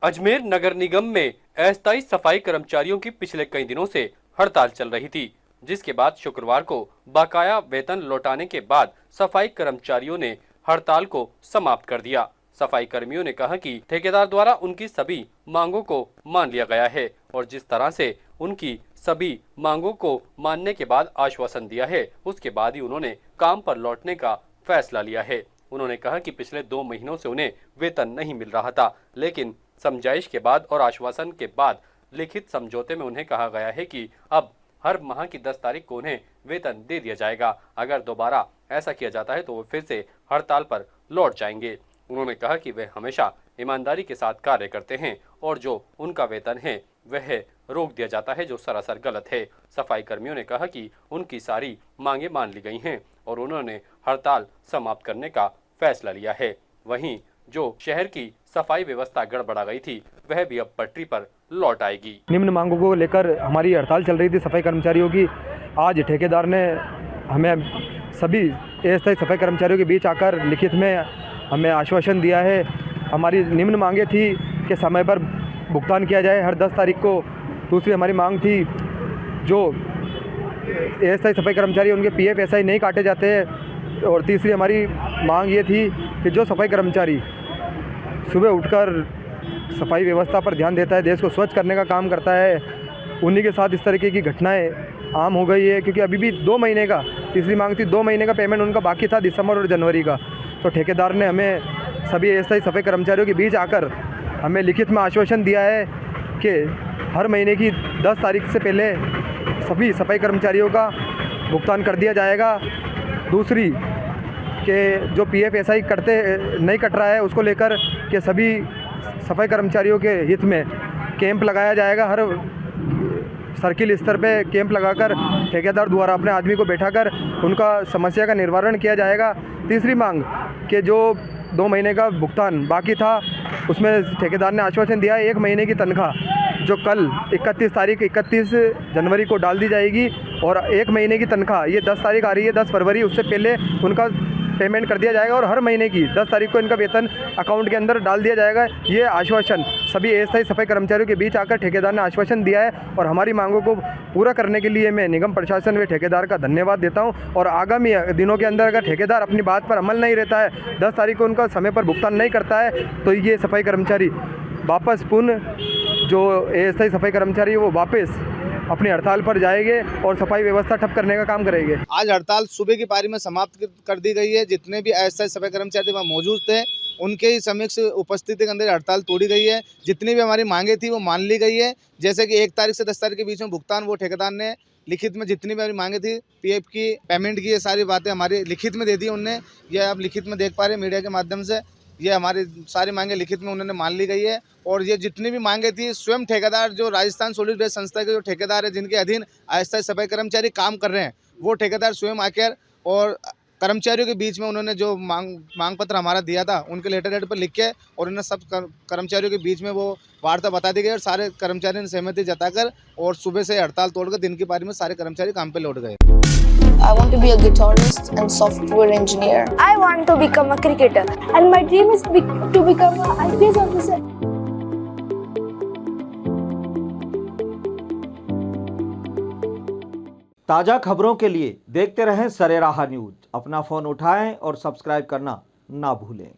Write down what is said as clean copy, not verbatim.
अजमेर नगर निगम में अस्थायी सफाई कर्मचारियों की पिछले कई दिनों से हड़ताल चल रही थी, जिसके बाद शुक्रवार को बकाया वेतन लौटाने के बाद सफाई कर्मचारियों ने हड़ताल को समाप्त कर दिया। सफाई कर्मियों ने कहा कि ठेकेदार द्वारा उनकी सभी मांगों को मान लिया गया है और जिस तरह से उनकी सभी मांगों को मानने के बाद आश्वासन दिया है, उसके बाद ही उन्होंने काम पर लौटने का फैसला लिया है। उन्होंने कहा कि पिछले 2 महीनों से उन्हें वेतन नहीं मिल रहा था, लेकिन समझाइश के बाद और आश्वासन के बाद लिखित समझौते में उन्हें कहा गया है कि अब हर माह की 10 तारीख को उन्हें वेतन दे दिया जाएगा। अगर दोबारा ऐसा किया जाता है तो वो फिर से हड़ताल पर लौट जाएंगे। उन्होंने कहा कि वे हमेशा ईमानदारी के साथ कार्य करते हैं और जो उनका वेतन है वह रोक दिया जाता है, जो सरासर गलत है। सफाई कर्मियों ने कहा कि उनकी सारी मांगे मान ली गई हैं और उन्होंने हड़ताल समाप्त करने का फैसला लिया है। वहीं जो शहर की सफाई व्यवस्था गड़बड़ा गई थी वह भी अब पटरी पर लौट आएगी। निम्न मांगों को लेकर हमारी हड़ताल चल रही थी सफाई कर्मचारियों की। आज ठेकेदार ने हमें सभी अस्थायी सफाई कर्मचारियों के बीच आकर लिखित में हमें आश्वासन दिया है। हमारी निम्न मांगे थी कि समय पर भुगतान किया जाए हर 10 तारीख को। दूसरी हमारी मांग थी जो अस्थायी सफाई कर्मचारी उनके पीएफ एसआई नहीं काटे जाते हैं। और तीसरी हमारी मांग ये थी कि जो सफाई कर्मचारी सुबह उठकर सफाई व्यवस्था पर ध्यान देता है, देश को स्वच्छ करने का काम करता है, उन्हीं के साथ इस तरीके की घटनाएं आम हो गई है। क्योंकि अभी भी 2 महीने का, तीसरी मांग थी 2 महीने का पेमेंट उनका बाकी था, दिसंबर और जनवरी का। तो ठेकेदार ने हमें सभी अस्थायी सफाई कर्मचारियों के बीच आकर हमें लिखित में आश्वासन दिया है कि हर महीने की 10 तारीख से पहले सभी सफाई कर्मचारियों का भुगतान कर दिया जाएगा। दूसरी कि जो पीएफ एसआई नहीं कट रहा है उसको लेकर कि सभी सफाई कर्मचारियों के हित में कैंप लगाया जाएगा। हर सर्किल स्तर पे कैंप लगाकर ठेकेदार द्वारा अपने आदमी को बैठाकर उनका समस्या का निवारण किया जाएगा। तीसरी मांग कि जो 2 महीने का भुगतान बाकी था उसमें ठेकेदार ने आश्वासन दिया है 1 महीने की तनख्वाह जो कल 31 जनवरी को डाल दी जाएगी और 1 महीने की तनख्वाह ये 10 तारीख आ रही है 10 फरवरी, उससे पहले उनका पेमेंट कर दिया जाएगा और हर महीने की 10 तारीख को इनका वेतन अकाउंट के अंदर डाल दिया जाएगा। ये आश्वासन सभी अस्थायी सफाई कर्मचारियों के बीच आकर ठेकेदार ने आश्वासन दिया है और हमारी मांगों को पूरा करने के लिए मैं निगम प्रशासन व ठेकेदार का धन्यवाद देता हूं। और आगामी दिनों के अंदर अगर ठेकेदार अपनी बात पर अमल नहीं रहता है, 10 तारीख को उनका समय पर भुगतान नहीं करता है, तो ये सफाई कर्मचारी वापस पुनः जो अस्थायी सफाई कर्मचारी वो वापस अपनी हड़ताल पर जाएंगे और सफाई व्यवस्था ठप करने का काम करेंगे। आज हड़ताल सुबह की पारी में समाप्त कर दी गई है। जितने भी अस्थायी सफाई कर्मचारी वहाँ मौजूद थे उनके ही समक्ष उपस्थिति के अंदर हड़ताल तोड़ी गई है। जितनी भी हमारी मांगे थी वो मान ली गई है। जैसे कि 1 तारीख से 10 तारीख के बीच में भुगतान वो ठेकेदार ने लिखित में जितनी भी हमारी मांगे थी पीएफ की, पेमेंट की, ये सारी बातें हमारी लिखित में दे दी उनने। ये आप लिखित में देख पा रहे हैं मीडिया के माध्यम से। ये हमारी सारी मांगे लिखित में उन्होंने मान ली गई है। और ये जितनी भी मांगे थी स्वयं ठेकेदार जो राजस्थान सॉलिड वेस्ट संस्था के जो ठेकेदार है जिनके अधीन अस्थायी सफाई कर्मचारी काम कर रहे हैं, वो ठेकेदार स्वयं आकर और कर्मचारियों के बीच में उन्होंने जो मांग पत्र हमारा दिया था उनके लेटर हेड पर लिख के और उन्हें सब कर्मचारियों के बीच में वो वार्ता बता दी गई और सारे कर्मचारियों ने सहमति जताकर और सुबह से हड़ताल तोड़कर दिन की पारी में सारे कर्मचारी काम पे लौट गए। I want to be a guitarist and software engineer. I want to become a cricketer and my dream is to become an IPS officer. ताज़ा खबरों के लिए देखते रहें सरेराह न्यूज। अपना फ़ोन उठाएं और सब्सक्राइब करना ना भूलें।